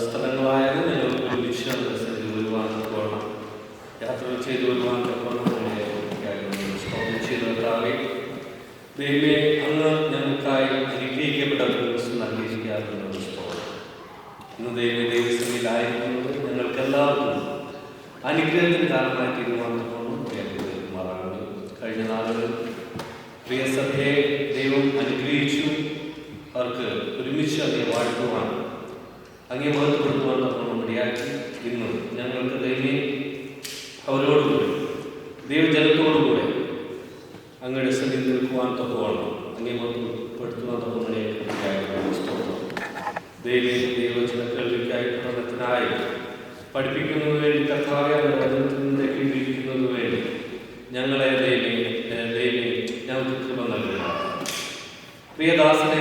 സ്ഥലങ്ങളായത് ഞങ്ങൾക്ക് ഒരുമിച്ച് വരുവാൻ പോകണം, യാത്രകൾ ചെയ്തു വരുവാൻ പോകണം. ദൈവമേ, അങ്ങ് ഞങ്ങൾക്കായി അനുഗ്രഹിക്കപ്പെട്ട ദിവസം നൽകിയിരിക്കാറുണ്ട്. ഇന്ന് ദൈവസഭയിലായിരിക്കുന്നത് ഞങ്ങൾക്കെല്ലാവർക്കും അനുഗ്രഹത്തിന് കാരണമായി തീരുമാനമാറാണ്. കഴിഞ്ഞ നാളുകളിൽ പ്രിയ സഭയെ ദൈവം അനുഗ്രഹിച്ചു. അവർക്ക് ഒരുമിച്ച് അങ്ങേ വാഴ്ത്തുവാൻ, അങ്ങേ മഹത്വപ്പെടുത്തുവാൻ ഇടയാക്കി. ഇന്ന് ഞങ്ങൾക്ക് ദൈവമേ അവരോടുകൂടി, ദൈവജനത്തോടുകൂടെ അങ്ങയുടെ സന്നിധി നിൽക്കുവാൻ തക്കവണ്ണം, അങ്ങേ മഹത്വപ്പെടുത്തുവാൻ തക്കവണ്ണം ദൈവജന കേൾവിക്കായി പഠനത്തിനായി പഠിപ്പിക്കുന്നതിന് വേണ്ടി കർത്താവേ വചനത്തിൻ്റെ കീഴിലിരിക്കുന്നതിന് വേണ്ടി ഞങ്ങളെ ദൈവമേ ഞങ്ങൾക്ക് കൃപ നൽകുക. പ്രിയദാസനെ